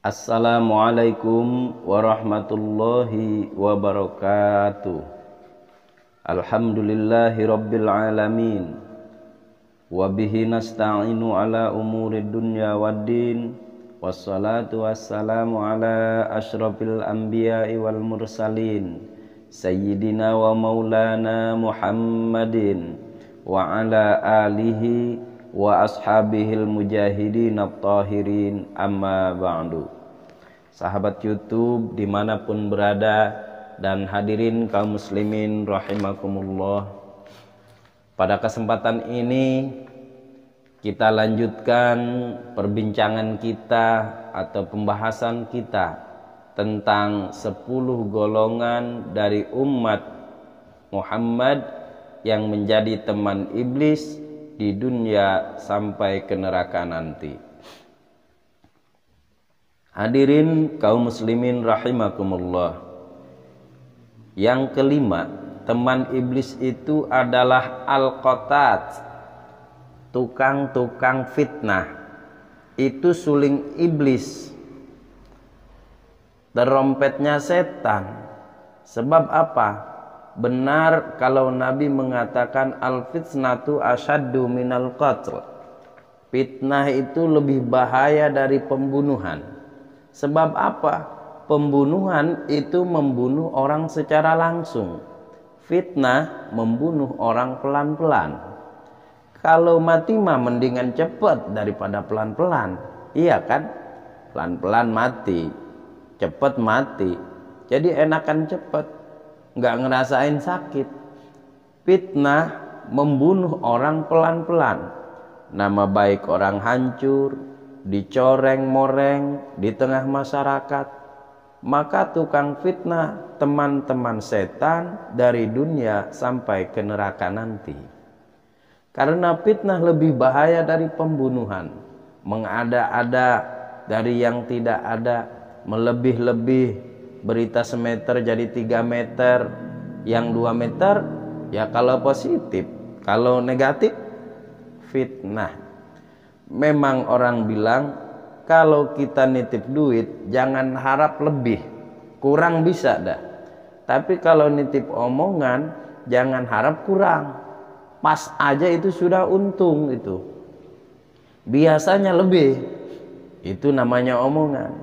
Assalamualaikum warahmatullahi wabarakatuh. Alhamdulillahi rabbil alamin. Wabihi nasta'inu ala umuri dunya waddin. Wassalatu wassalamu ala ashrafil anbiya'i wal mursalin, Sayyidina wa maulana Muhammadin wa ala alihi wa ashabihil mujahidin at-tahirin, amma ba'du. Sahabat YouTube dimanapun berada dan hadirin kaum muslimin rahimakumullah, pada kesempatan ini kita lanjutkan perbincangan kita atau pembahasan kita tentang 10 golongan dari umat Muhammad yang menjadi teman iblis di dunia sampai ke neraka nanti. Hadirin kaum muslimin rahimakumullah, yang kelima, teman iblis itu adalah al-qatat, tukang-tukang fitnah. Itu suling iblis, terompetnya setan. Sebab apa? Benar kalau Nabi mengatakan al-fitnatu asyaddu minal qatl. Fitnah itu lebih bahaya dari pembunuhan. Sebab apa? Pembunuhan itu membunuh orang secara langsung. Fitnah membunuh orang pelan-pelan. Kalau mati mah mendingan cepat daripada pelan-pelan. Iya kan? Pelan-pelan mati, cepat mati. Jadi enakan cepat, nggak ngerasain sakit. Fitnah membunuh orang pelan-pelan. Nama baik orang hancur, dicoreng-moreng di tengah masyarakat. Maka tukang fitnah teman-teman setan dari dunia sampai ke neraka nanti. Karena fitnah lebih bahaya dari pembunuhan. Mengada-ada dari yang tidak ada, melebih-lebih. Berita semeter jadi 3 meter, yang 2 meter ya kalau positif, kalau negatif fitnah. Memang orang bilang kalau kita nitip duit jangan harap lebih, kurang bisa dah. Tapi kalau nitip omongan jangan harap kurang, pas aja itu sudah untung. Itu biasanya lebih, itu namanya omongan.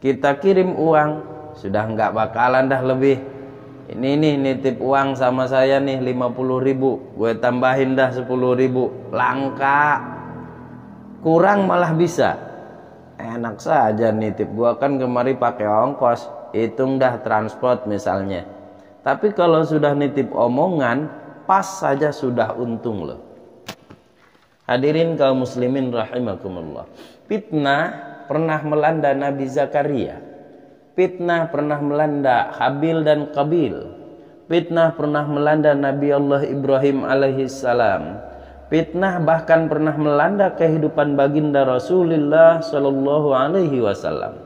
Kita kirim uang sudah nggak bakalan dah lebih. Ini nih nitip uang sama saya nih 50.000, gue tambahin dah 10.000, langka. Kurang malah bisa. Enak saja nitip, gue kan kemari pakai ongkos, hitung dah transport misalnya. Tapi kalau sudah nitip omongan, pas saja sudah untung loh. Hadirin kaum muslimin rahimakumullah, fitnah pernah melanda Nabi Zakaria. Fitnah pernah melanda Habil dan Qabil. Fitnah pernah melanda Nabi Allah Ibrahim alaihissalam. Fitnah bahkan pernah melanda kehidupan baginda Rasulullah sallallahu alaihi wasallam.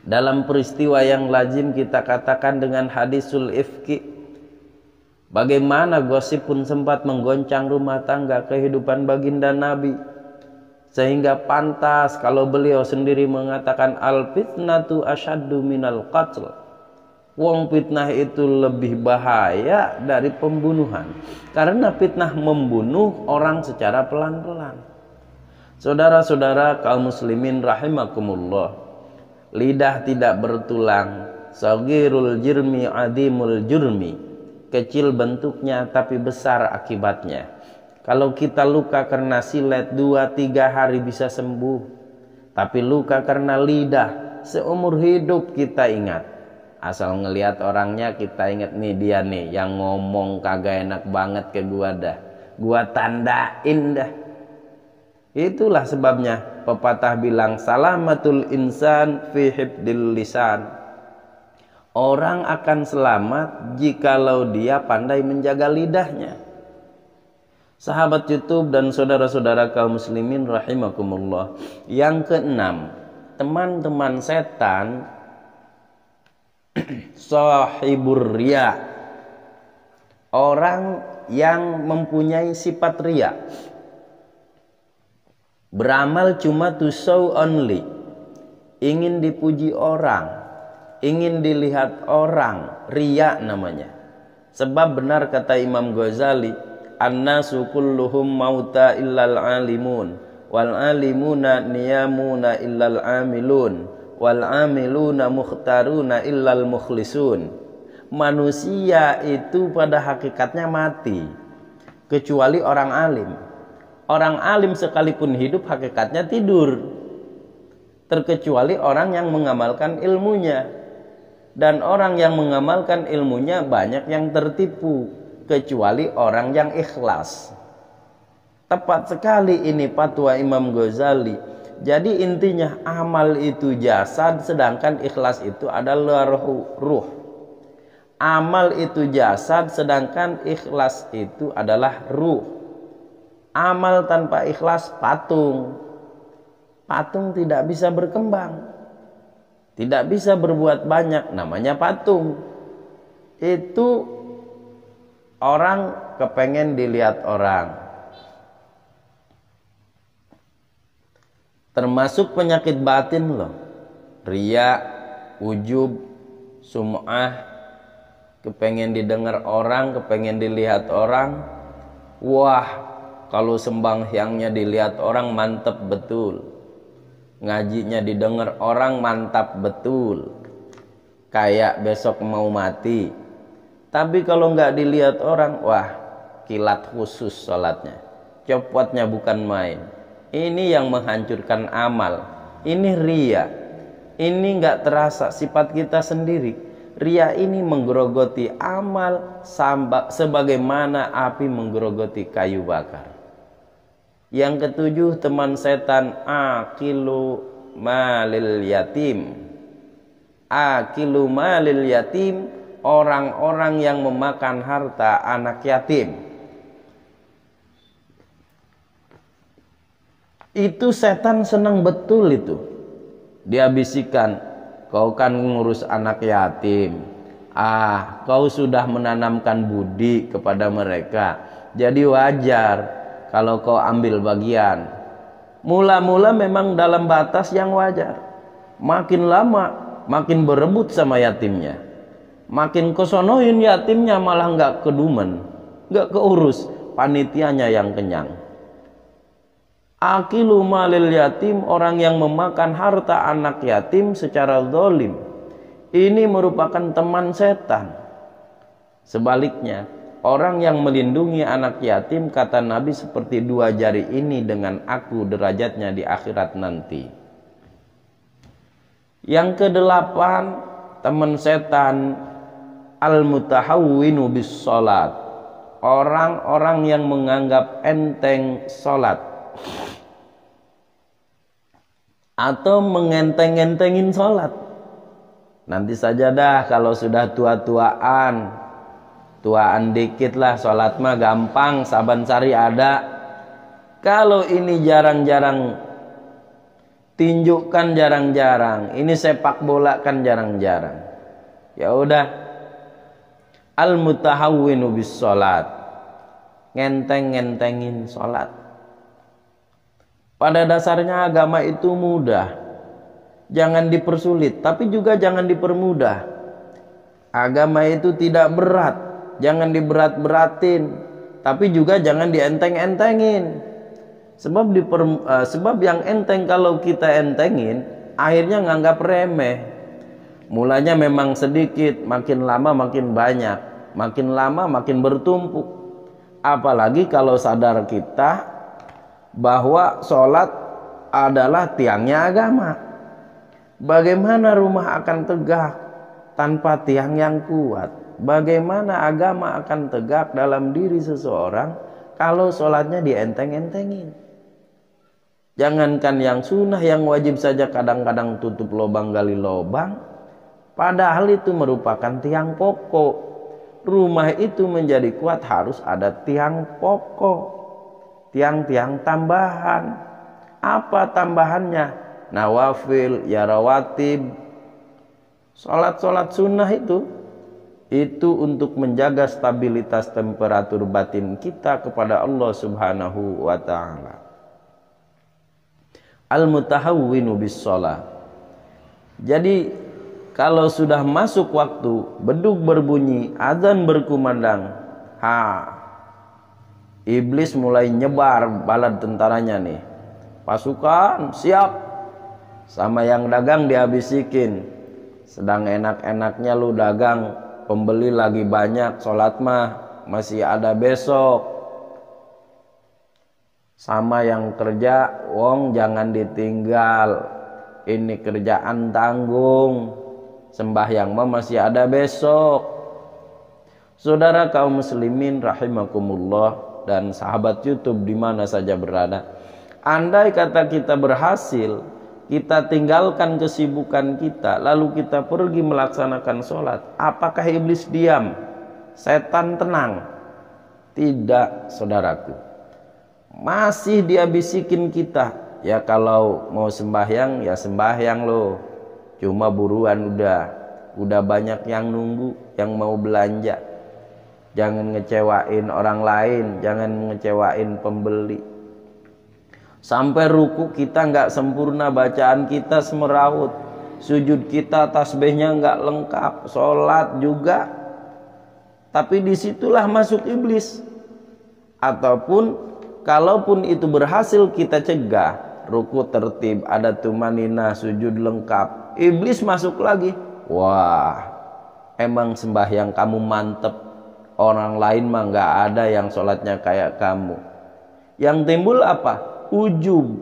Dalam peristiwa yang lazim kita katakan dengan hadisul ifki, bagaimana gosip pun sempat menggoncang rumah tangga kehidupan baginda Nabi. Sehingga pantas kalau beliau sendiri mengatakan al-fitnatu asyaddu minal qatl. Wong fitnah itu lebih bahaya dari pembunuhan. Karena fitnah membunuh orang secara pelan-pelan. Saudara-saudara kaum muslimin rahimakumullah, lidah tidak bertulang, saghirul jirmi adimul jurmi. Kecil bentuknya tapi besar akibatnya. Kalau kita luka karena silet 2-3 hari bisa sembuh. Tapi luka karena lidah seumur hidup kita ingat. Asal ngelihat orangnya kita ingat, nih dia nih yang ngomong kagak enak banget ke gua dah, gua tandain dah. Itulah sebabnya pepatah bilang salamatul insan fi hifdil lisan. Orang akan selamat jikalau dia pandai menjaga lidahnya. Sahabat YouTube dan saudara-saudara kaum muslimin rahimakumullah, yang keenam, teman-teman setan sahibur riya, orang yang mempunyai sifat riya. Beramal cuma to show only, ingin dipuji orang, ingin dilihat orang, riya namanya. Sebab benar kata Imam Ghazali, annasu kulluhum mauta illal alimun, wal alimuna niyamuna illal amilun, wal amiluna mukhtaruna illal mukhlisun. Manusia itu pada hakikatnya mati, kecuali orang alim. Orang alim sekalipun hidup hakikatnya tidur, terkecuali orang yang mengamalkan ilmunya. Dan orang yang mengamalkan ilmunya banyak yang tertipu, kecuali orang yang ikhlas. Tepat sekali ini fatwa Imam Ghazali. Jadi intinya amal itu jasad, sedangkan ikhlas itu adalah ruh. Amal itu jasad, sedangkan ikhlas itu adalah ruh. Amal tanpa ikhlas patung. Patung tidak bisa berkembang, tidak bisa berbuat banyak, namanya patung. Itu orang kepengen dilihat orang. Termasuk penyakit batin loh. Riya, ujub, sum'ah, kepengen didengar orang, kepengen dilihat orang. Wah, kalau sembahyangnya dilihat orang mantap betul, ngajinya didengar orang mantap betul, kayak besok mau mati. Tapi kalau nggak dilihat orang, wah, kilat khusus sholatnya, copotnya bukan main. Ini yang menghancurkan amal. Ini riya. Ini nggak terasa sifat kita sendiri. Riya ini menggerogoti amal sebagaimana api menggerogoti kayu bakar. Yang ketujuh, teman setan, akilu malil yatim. Akilu malil yatim, orang-orang yang memakan harta anak yatim. Itu setan senang betul itu. Dia bisikan, kau kan ngurus anak yatim. Kau sudah menanamkan budi kepada mereka. Jadi wajar kalau kau ambil bagian. Mula-mula memang dalam batas yang wajar. Makin lama makin berebut sama yatimnya. Makin kesonoin yatimnya malah nggak kedumen, nggak keurus, panitianya yang kenyang. Akilu malil yatim, orang yang memakan harta anak yatim secara zalim. Ini merupakan teman setan. Sebaliknya, orang yang melindungi anak yatim, kata Nabi, seperti dua jari ini dengan aku derajatnya di akhirat nanti. Yang kedelapan, teman setan, al-mutahawwinu bis sholat. Orang-orang yang menganggap enteng sholat, atau mengenteng-entengin sholat. Nanti saja dah kalau sudah tuaan dikit lah, sholat mah gampang, saban sari ada. Kalau ini jarang-jarang, tinjukan jarang-jarang, ini sepak bola kan jarang-jarang, ya udah, al-mutahawwinu bis sholat, ngenteng-ngentengin sholat. Pada dasarnya agama itu mudah, jangan dipersulit, tapi juga jangan dipermudah. Agama itu tidak berat, jangan diberat-beratin, tapi juga jangan dienteng-entengin. Sebab yang enteng kalau kita entengin, akhirnya nganggap remeh. Mulanya memang sedikit, makin lama makin banyak, makin lama makin bertumpuk. Apalagi kalau sadar kita bahwa sholat adalah tiangnya agama. Bagaimana rumah akan tegak tanpa tiang yang kuat? Bagaimana agama akan tegak dalam diri seseorang kalau sholatnya dienteng-entengin? Jangankan yang sunnah, yang wajib saja kadang-kadang tutup lubang gali lubang, padahal itu merupakan tiang pokok. Rumah itu menjadi kuat harus ada tiang pokok, tiang-tiang tambahan. Apa tambahannya? Nawafil, ya rawatib, sholat-sholat sunnah itu untuk menjaga stabilitas temperatur batin kita kepada Allah Subhanahu wa ta'ala. Al-mutahawwinu bis sholat. Jadi kalau sudah masuk waktu, beduk berbunyi, azan berkumandang, iblis mulai nyebar bala tentaranya nih. Pasukan siap. Sama yang dagang dihabisikin. Sedang enak-enaknya lu dagang, pembeli lagi banyak, sholat mah masih ada besok. Sama yang kerja, wong jangan ditinggal, ini kerjaan tanggung, sembahyang mah masih ada besok. Saudara kaum muslimin rahimakumullah dan sahabat YouTube di mana saja berada, andai kata kita berhasil, kita tinggalkan kesibukan kita, lalu kita pergi melaksanakan sholat, apakah iblis diam? Setan tenang? Tidak, saudaraku. Masih dia bisikin kita, ya kalau mau sembahyang ya sembahyang loh, cuma buruan udah banyak yang nunggu, yang mau belanja. Jangan ngecewain orang lain, jangan ngecewain pembeli. Sampai ruku kita nggak sempurna, bacaan kita semeraut, sujud kita tasbihnya nggak lengkap, sholat juga. Tapi disitulah masuk iblis. Ataupun kalaupun itu berhasil kita cegah, ruku tertib, ada tumanina, sujud lengkap, iblis masuk lagi. Wah, emang sembahyang kamu mantep, orang lain mah nggak ada yang sholatnya kayak kamu. Yang timbul apa? Ujub,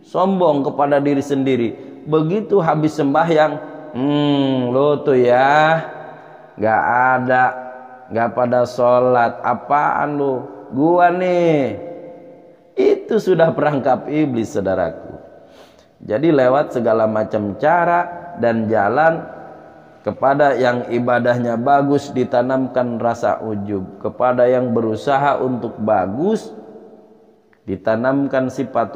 sombong kepada diri sendiri. Begitu habis sembahyang, lo tuh ya nggak ada, nggak pada sholat, apaan lo? Gua nih. Itu sudah perangkap iblis, saudaraku. Jadi lewat segala macam cara dan jalan, kepada yang ibadahnya bagus ditanamkan rasa ujub, kepada yang berusaha untuk bagus ditanamkan sifat